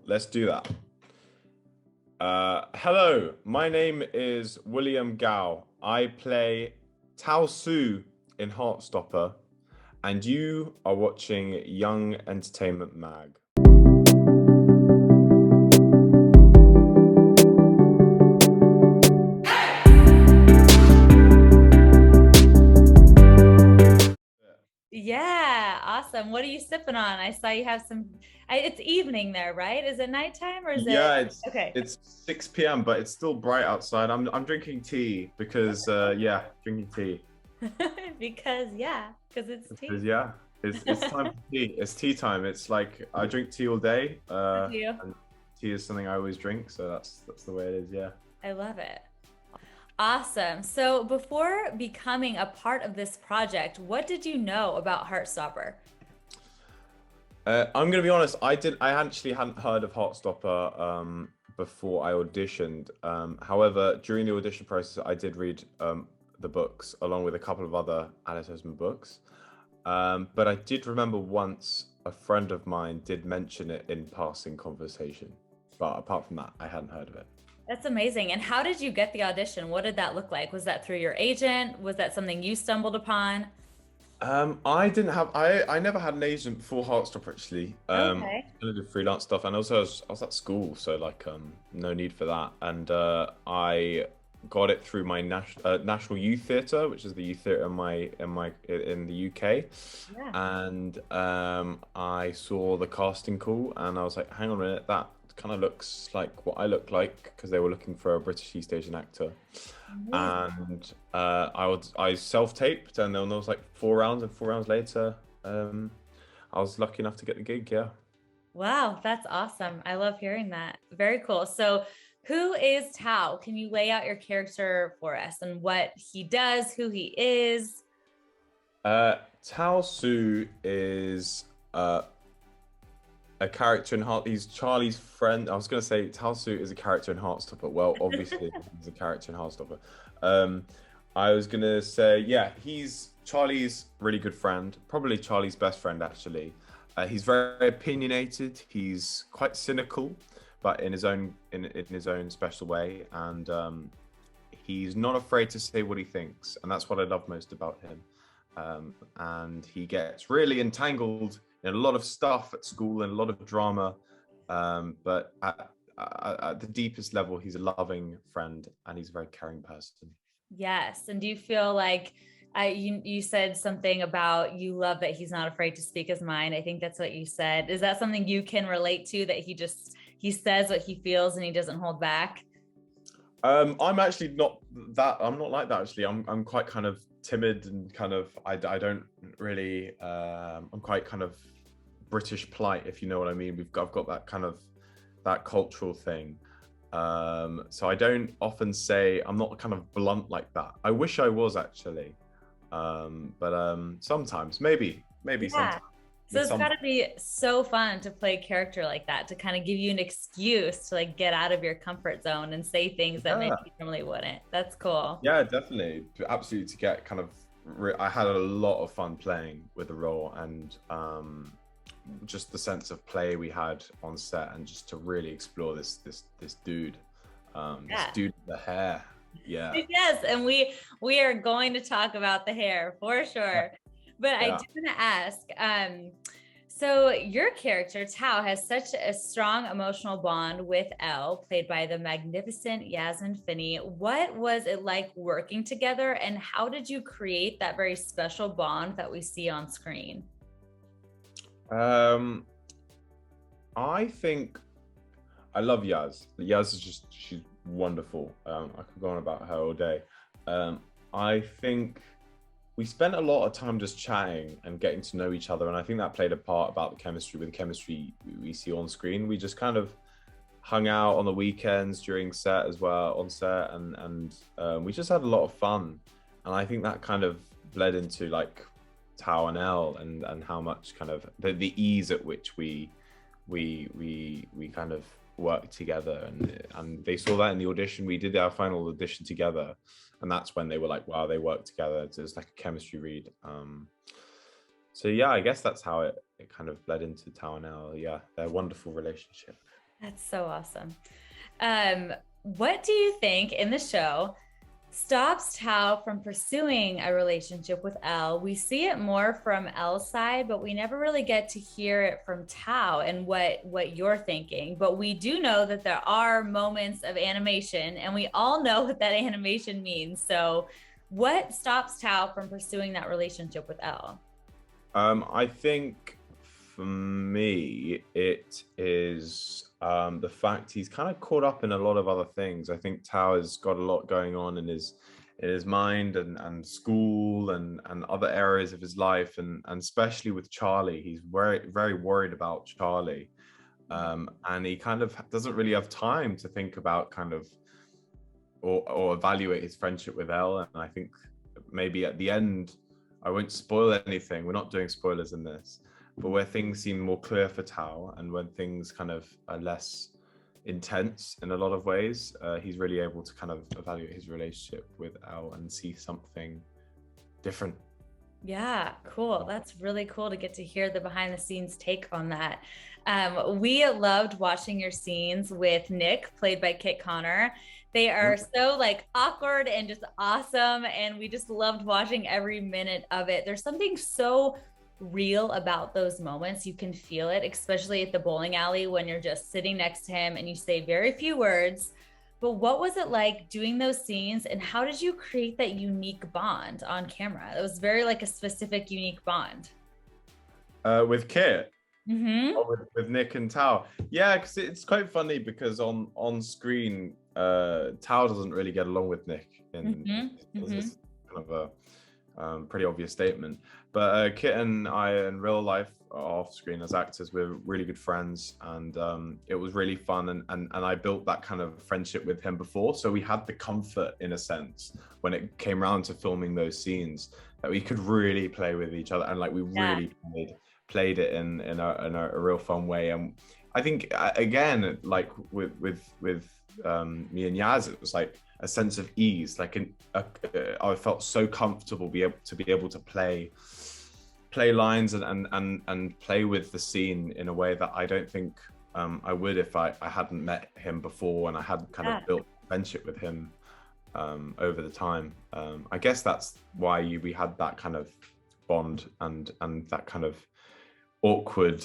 let's do that. Hello, my name is William Gao. I play Tao Xu in Heartstopper, and you are watching Young Entertainment Mag. Yeah, awesome. What are you sipping on? I saw you have some. It's evening there, right? Is it nighttime or is it? Yeah, Okay. it's 6 p.m., but it's still bright outside. I'm drinking tea because yeah, drinking tea. Because it's Because tea. yeah, it's time for tea. It's tea time. It's like I drink tea all day. Do you? And tea is something I always drink, so that's the way it is, yeah. I love it. Awesome. So before becoming a part of this project, what did you know about Heartstopper? I'm gonna be honest. I actually hadn't heard of Heartstopper before I auditioned. However, during the audition process, I did read the books along with a couple of other Alice Oseman books. But I did remember once a friend of mine did mention it in passing conversation. But apart from that, I hadn't heard of it. That's amazing. And how did you get the audition? What did that look like? Was that through your agent? Was that something you stumbled upon? I didn't have I never had an agent before Heartstopper actually. Okay. I did freelance stuff, and also I was at school, so like no need for that. And I got it through my National Youth Theatre, which is the youth theatre in the UK. Yeah. And I saw the casting call, and I was like, hang on a minute, that kind of looks like what I look like, because they were looking for a British East Asian actor. Amazing. And I self-taped, and then there was like 4 rounds, and 4 rounds later, I was lucky enough to get the gig. Yeah. Wow, that's awesome. I love hearing that. Very cool. So, who is Tao? Can you lay out your character for us and what he does, who he is? Tao Xu is a character in Heart. He's Charlie's friend. I was going to say Tao Xu is a character in Heartstopper. Well, obviously he's a character in Heartstopper. Um, I was going to say, yeah, he's Charlie's really good friend, probably Charlie's best friend actually. He's very opinionated. He's quite cynical, but in his own special way, and he's not afraid to say what he thinks, and that's what I love most about him. And he gets really entangled in a lot of stuff at school and a lot of drama, but at the deepest level, he's a loving friend and he's a very caring person. Yes. And do you feel like you said something about you love that he's not afraid to speak his mind? I think that's what you said. Is that something you can relate to, that he says what he feels and he doesn't hold back? I'm actually not that. I'm not like that actually. I'm quite kind of timid and kind of I don't really. I'm quite kind of British polite, if you know what I mean. I've got that kind of that cultural thing. So I don't often say, I'm not kind of blunt like that. I wish I was actually. But sometimes, maybe Yeah. sometimes. So it's got Some to be so fun to play a character like that, to kind of give you an excuse to like get out of your comfort zone and say things that maybe Yeah, you normally wouldn't. That's cool. yeah, definitely, absolutely. To get kind of, I had a lot of fun playing with the role, and just the sense of play we had on set, and just to really explore this dude, this Yeah. dude with the hair. Yeah, Yes, and we are going to talk about the hair for yeah, sure. But I yeah. do want to ask, so your character Tao has such a strong emotional bond with Elle, played by the magnificent Yasmin Finney. What was it like working together, and how did you create that very special bond that we see on screen? Um, I think I love Yaz. Yaz is just she's wonderful. I could go on about her all day. I think we spent a lot of time just chatting and getting to know each other, and I think that played a part about the chemistry. With the chemistry we see on screen, we just kind of hung out on the weekends during set as well, on set, and we just had a lot of fun. And I think that kind of bled into like Tao and Owl, and how much kind of the ease at which we kind of worked together, and they saw that in the audition. We did our final audition together, and that's when they were like, wow, they worked together. It's like a chemistry read. So yeah, I guess that's how it kind of bled into Tao and Owl. Yeah, their wonderful relationship. That's so awesome. What do you think in the show stops Tao from pursuing a relationship with Elle? We see it more from Elle's side, but we never really get to hear it from Tao and what you're thinking. But we do know that there are moments of animation, and we all know what that animation means. So, what stops Tao from pursuing that relationship with Elle? I think for me, it is the fact he's kind of caught up in a lot of other things. I think Tao has got a lot going on in his mind and school and other areas of his life, and especially with Charlie, he's very worried about Charlie, and he kind of doesn't really have time to think about kind of or evaluate his friendship with Elle. And I think maybe at the end, I won't spoil anything. We're not doing spoilers in this, but where things seem more clear for Tao and when things kind of are less intense in a lot of ways, he's really able to kind of evaluate his relationship with Elle and see something different. Yeah, cool. That's really cool to get to hear the behind the scenes take on that. We loved watching your scenes with Nick, played by Kit Connor. They are so like awkward and just awesome. And we just loved watching every minute of it. There's something so real about those moments. You can feel it, especially at the bowling alley when you're just sitting next to him and you say very few words. But what was it like doing those scenes, and how did you create that unique bond on camera? It was very like a specific, unique bond. With Kit, Mm-hmm. or with Nick and Tao, yeah, because it's quite funny because on screen, Tao doesn't really get along with Nick. Mm-hmm. Mm-hmm. It's kind of a pretty obvious statement. But Kit and I, in real life, off screen as actors, we're really good friends, and it was really fun. And I built that kind of friendship with him before, so we had the comfort, in a sense, when it came around to filming those scenes, that we could really play with each other, and like we Yeah. really played it in a real fun way. And I think again, like with me and Yaz, it was like a sense of ease. I felt so comfortable be able to play lines and play with the scene in a way that I don't think I would if I hadn't met him before and I hadn't kind of built friendship with him over the time. I guess that's why we had that kind of bond and that kind of awkward,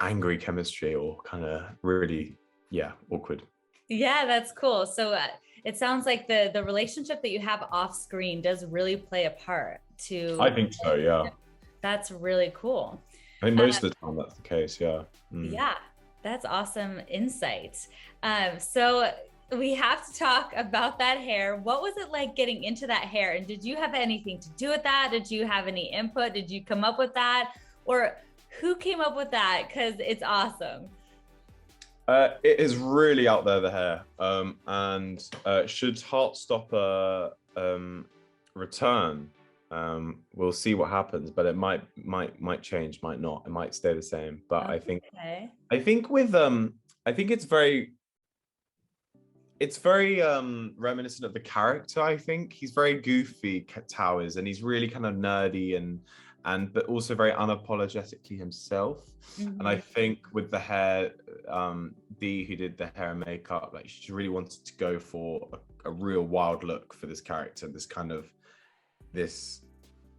angry chemistry, or kind of really, yeah, awkward. Yeah, that's cool. So it sounds like the relationship that you have off screen does really play a part to. I think so, yeah. That's really cool. I think most of the time that's the case, yeah. Yeah, that's awesome insight. So we have to talk about that hair. What was it like getting into that hair? And did you have anything to do with that? Did you have any input? Did you come up with that? Or who came up with that? Because it's awesome. It is really out there, the hair. And should Heartstopper return, we'll see what happens, but it might change, might not. It might stay the same. But Okay. I think with I think it's very reminiscent of the character. I think he's very goofy, Tao is, and he's really kind of nerdy and but also very unapologetically himself. Mm-hmm. And I think with the hair, Dee, who did the hair and makeup, like she really wanted to go for a real wild look for this character, this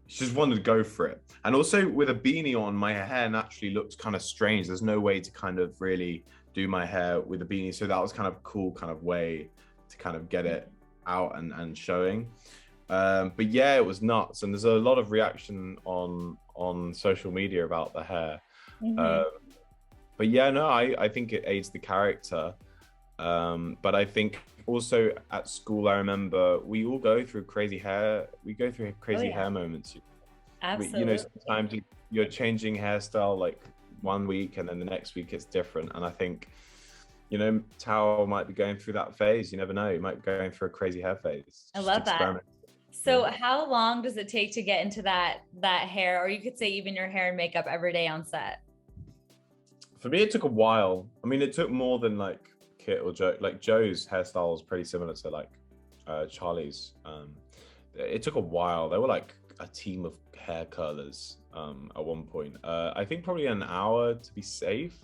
she just wanted to go for it. And also with a beanie on, my hair naturally looks kind of strange. There's no way to kind of really do my hair with a beanie, so that was kind of a cool kind of way to kind of get it out and showing. But yeah, it was nuts, and there's a lot of reaction on social media about the hair. But yeah, no, I think it aids the character. But I think also at school, I remember we all go through crazy hair. We go through crazy hair moments. Absolutely. You know, sometimes you're changing hairstyle like one week, and then the next week it's different. And I think, you know, Tao might be going through that phase. You never know. He might be going through a crazy hair phase. I love that. So how long does it take to get into that hair, or you could say even your hair and makeup every day on set? For me, it took a while. I mean, it took more than like Kit or Joe. Like Joe's hairstyle was pretty similar to like Charlie's. It took a while. They were like a team of hair curlers at one point. I think probably an hour to be safe.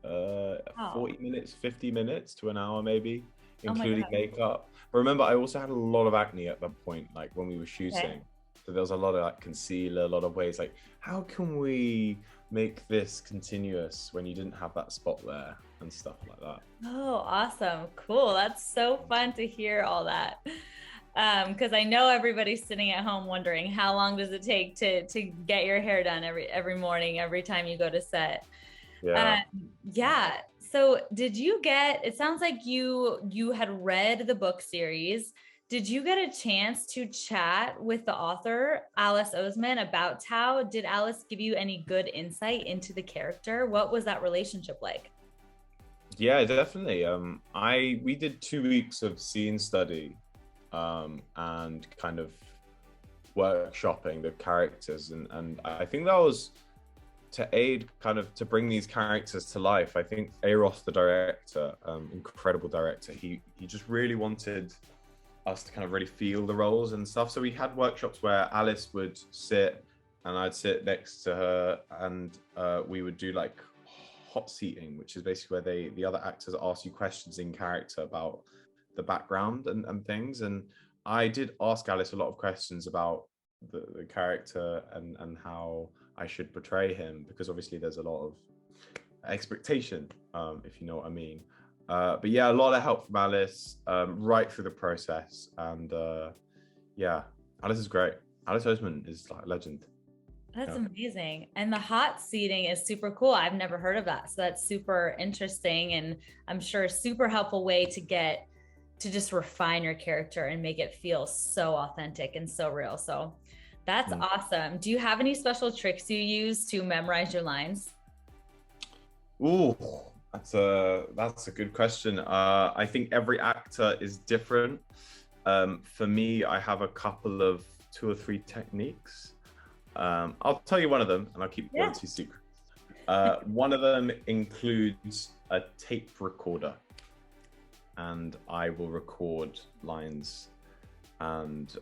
Oh, 40 minutes, 50 minutes to an hour maybe, oh my including God. makeup. But remember, I also had a lot of acne at that point, like when we were Okay. shooting. So there was a lot of like concealer, a lot of ways like, how can we make this continuous when you didn't have that spot there and stuff like that. Oh, awesome. Cool. That's so fun to hear all that. Because I know everybody's sitting at home wondering how long does it take to get your hair done every morning, every time you go to set. Yeah. Um, yeah. So did you get, it sounds like you had read the book series. Did you get a chance to chat with the author, Alice Oseman, about Tao? Did Alice give you any good insight into the character? What was that relationship like? Yeah, definitely. We did 2 weeks of scene study, and kind of workshopping the characters, and I think that was to aid kind of to bring these characters to life. I think Eros, the director, incredible director, he just really wanted us to kind of really feel the roles and stuff. So we had workshops where Alice would sit and I'd sit next to her, and we would do like hot seating, which is basically where the other actors ask you questions in character about the background and things. And I did ask Alice a lot of questions about the character and how I should portray him, because obviously there's a lot of expectation, if you know what I mean. But yeah, a lot of help from Alice, right through the process. And yeah, Alice is great. Alice Oseman is like a legend. That's Yeah. amazing. And the hot seating is super cool. I've never heard of that. So that's super interesting. And I'm sure a super helpful way to get to just refine your character and make it feel so authentic and so real. So that's Mm. awesome. Do you have any special tricks you use to memorize your lines? Ooh, that's a good question. I think every actor is different. For me, I have a couple of 2 or 3 techniques. I'll tell you one of them, and I'll keep the Yeah. other 2 secrets. One of them includes a tape recorder, and I will record lines, and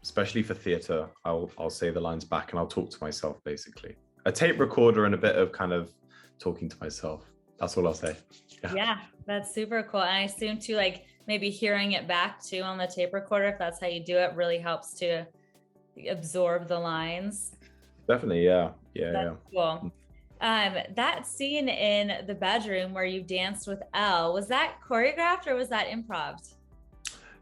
especially for theatre, I'll say the lines back, and I'll talk to myself basically. A tape recorder and a bit of kind of talking to myself. That's all I'll say. Yeah, that's super cool. And I assume too, like maybe hearing it back too on the tape recorder, if that's how you do it, really helps to absorb the lines. Definitely, yeah, That's yeah, yeah. cool. That scene in the bedroom where you danced with Elle, was that choreographed or was that improv?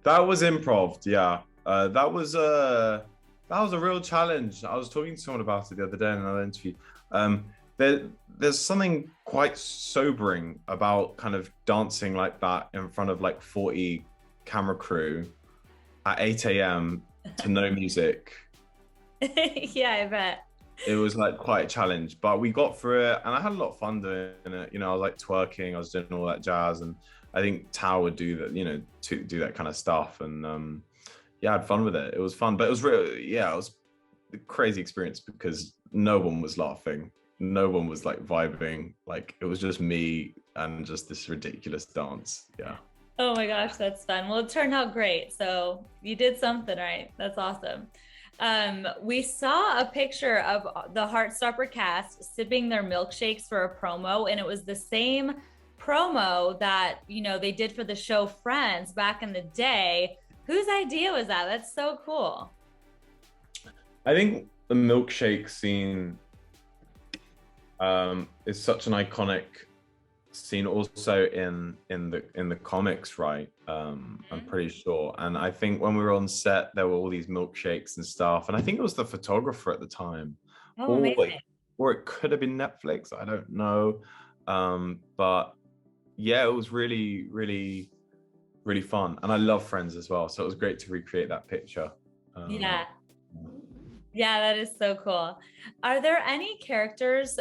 That was improv. Yeah, that was a real challenge. I was talking to someone about it the other day in another interview. Um, there's something quite sobering about kind of dancing like that in front of like 40 camera crew at 8 a.m. to no music. Yeah, I bet. It was like quite a challenge, but we got through it, and I had a lot of fun doing it. You know, I was like twerking, I was doing all that jazz, and I think Tao would do that, you know, to do that kind of stuff. And yeah, I had fun with it. It was fun, but it was really, yeah, it was a crazy experience because no one was laughing, no one was like vibing, like it was just me and just this ridiculous dance. Yeah. Oh my gosh, that's fun. Well, it turned out great. So you did something right. That's awesome. We saw a picture of the Heartstopper cast sipping their milkshakes for a promo, and it was the same promo that they did for the show Friends back in the day. Whose idea was that? That's so cool. I think the milkshake scene is such an iconic scene also in the comics, right? I'm pretty sure. And I think when we were on set, there were all these milkshakes and stuff. And I think it was the photographer at the time, Oh, or amazing. or it could have been Netflix. I don't know. But yeah, it was really, really, really fun. And I love Friends as well. So it was great to recreate that picture. Yeah. Yeah, that is so cool. Are there any characters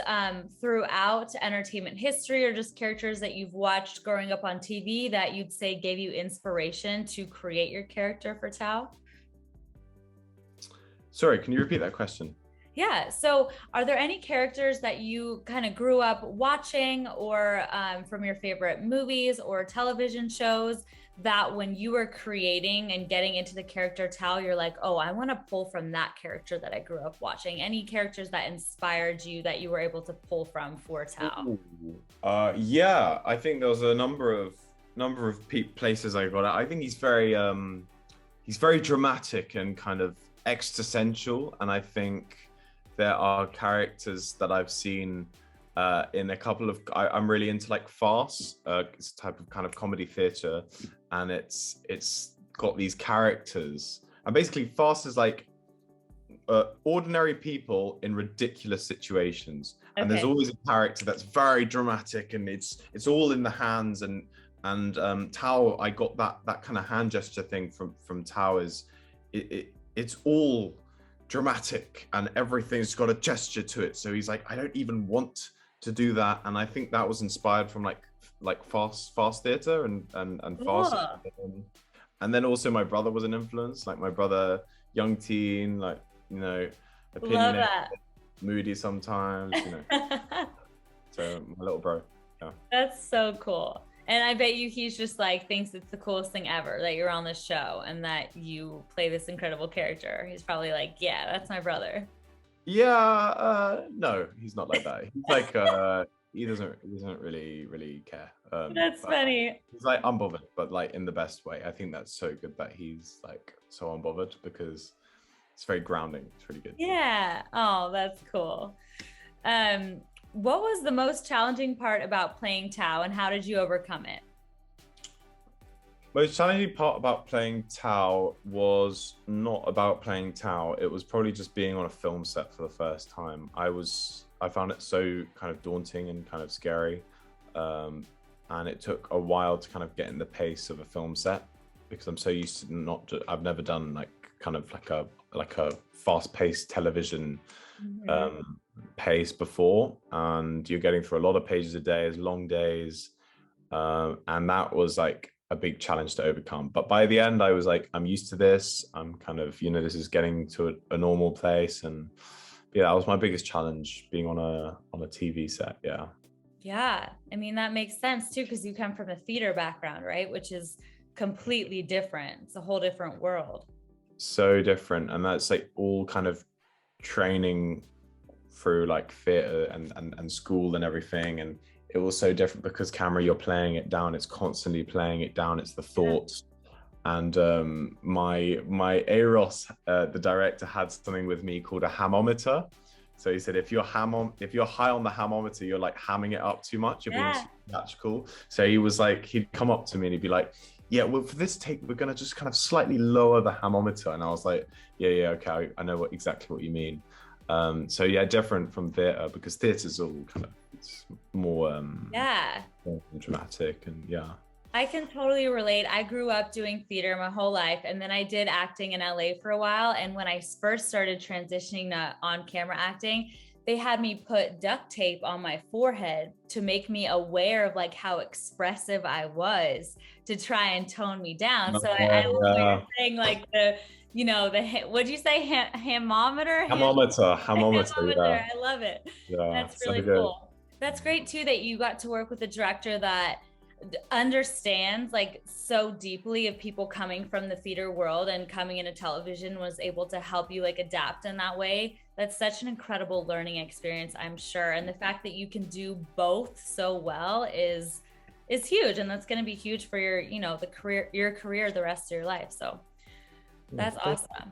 throughout entertainment history or just characters that you've watched growing up on TV that you'd say gave you inspiration to create your character for Tao? Sorry, can you repeat that question? Yeah. So, are there any characters that you kind of grew up watching, or from your favorite movies or television shows, that when you were creating and getting into the character Tao, you're like, oh, I want to pull from that character that I grew up watching? Any characters that inspired you that you were able to pull from for Tao? Ooh. Yeah, I think there was a number of places I got it. I think he's very dramatic and kind of existential, and I think there are characters that I've seen in a couple of. I'm really into like farce. It's a type of kind of comedy theater, and it's got these characters. And basically, farce is like ordinary people in ridiculous situations, and there's Okay. always a character that's very dramatic, and it's all in the hands. And Tao, I got that kind of hand gesture thing from Tao. Is it's all dramatic and everything's got a gesture to it. So he's like, I don't even want to do that. And I think that was inspired from like fast theater and fast. Cool. And then also my brother was an influence. Like my brother, young teen, like, Love opinionated, that. moody sometimes. So my little bro. Yeah. That's so cool. And I bet you he's just like thinks it's the coolest thing ever that you're on this show and that you play this incredible character. He's probably like, yeah, that's my brother. Yeah, no, he's not like that. He's like he doesn't really care. That's But funny. he's like unbothered, but like in the best way. I think that's so good that he's like so unbothered, because it's very grounding. It's really good. Yeah. Oh, that's cool. Um, what was the most challenging part about playing Tao and how did you overcome it? Most challenging part about playing Tao was not about playing Tao. It was probably just being on a film set for the first time. I found it so kind of daunting and kind of scary. And it took a while to kind of get in the pace of a film set, because I'm so used to I've never done like kind of like a fast-paced television pace before, and you're getting through a lot of pages a day, long days, and that was like a big challenge to overcome. But by the end, I was like, I'm used to this. I'm kind of, this is getting to a normal place, and yeah, that was my biggest challenge, being on a TV set. Yeah. Yeah. I mean, that makes sense too, because you come from a theater background, right? Which is completely different. It's a whole different world. So different, and that's like all kind of training through like theater and school and everything. And it was so different because camera, you're playing it down, it's constantly playing it down, it's the thoughts. And my Eros, the director, had something with me called a hammometer. So he said, if you're high on the hammometer, you're like hamming it up too much, you're being theatrical. So he was like, he'd come up to me and he'd be like, yeah, well, for this take, we're going to just kind of slightly lower the hammometer. And I was like, yeah, okay, I know exactly what you mean. So yeah, different from theater, because theater's all kind of, it's more more dramatic, and yeah. I can totally relate. I grew up doing theater my whole life, and then I did acting in LA for a while. And when I first started transitioning to on-camera acting, they had me put duct tape on my forehead to make me aware of like how expressive I was, to try and tone me down. So I love what you're saying, like what'd you say? Hammometer? Hammometer, yeah. I love it. Yeah, That's so really good. cool. That's great too, that you got to work with a director that understands like so deeply of people coming from the theater world and coming into television, was able to help you like adapt in that way. That's such an incredible learning experience, I'm sure. And the fact that you can do both so well is huge, and that's going to be huge for your your career the rest of your life. So that's awesome.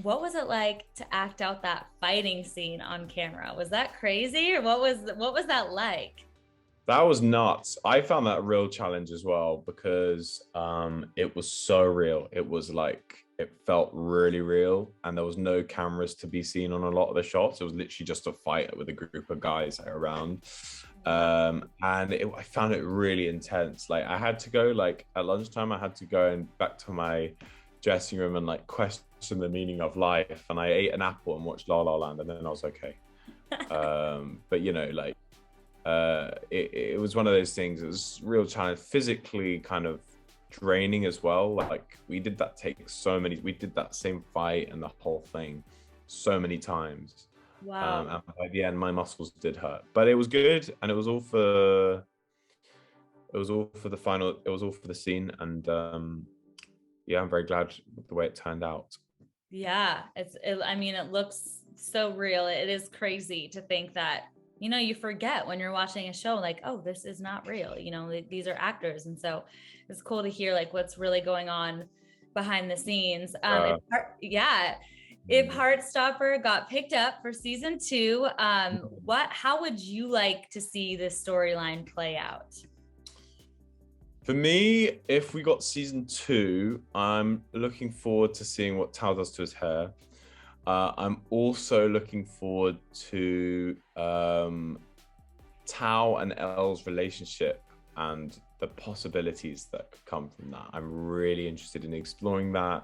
What was it like to act out that fighting scene on camera? Was that crazy, or what was that like? That was nuts. I found that a real challenge as well, because it was so real. It was like, it felt really real, and there was no cameras to be seen on a lot of the shots. It was literally just a fight with a group of guys around. And I found it really intense. Like, I had to go, like at lunchtime, I had to go and back to my dressing room and like question the meaning of life. And I ate an apple and watched La La Land, and then I was okay. But it was one of those things. It was a real challenge, physically kind of draining as well. Like, we did that same fight and the whole thing so many times. Wow. And by the end, my muscles did hurt, but it was good, and it was all for the final. It was all for the scene, and yeah, I'm very glad with the way it turned out. Yeah, I mean, it looks so real. It is crazy to think that, you know, you forget when you're watching a show, like, oh, this is not real. You know, these are actors. And so it's cool to hear like what's really going on behind the scenes. Yeah. If Heartstopper got picked up for season 2, how would you like to see this storyline play out? For me, if we got season 2, I'm looking forward to seeing what Tao does to his hair. I'm also looking forward to Tao and Elle's relationship and the possibilities that could come from that. I'm really interested in exploring that,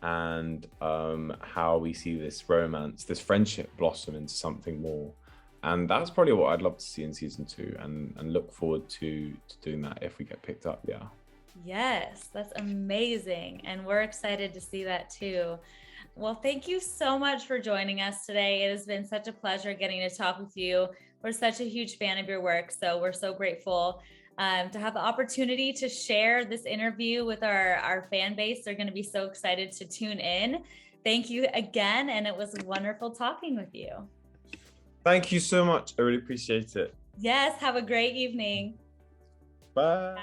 and how we see this romance, this friendship blossom into something more. And that's probably what I'd love to see in season 2, and look forward to doing that if we get picked up. Yeah. Yes, that's amazing. And we're excited to see that too. Well, thank you so much for joining us today. It has been such a pleasure getting to talk with you. We're such a huge fan of your work, so we're so grateful to have the opportunity to share this interview with our fan base. They're going to be so excited to tune in. Thank you again, and it was wonderful talking with you. Thank you so much. I really appreciate it. Yes, have a great evening. Bye.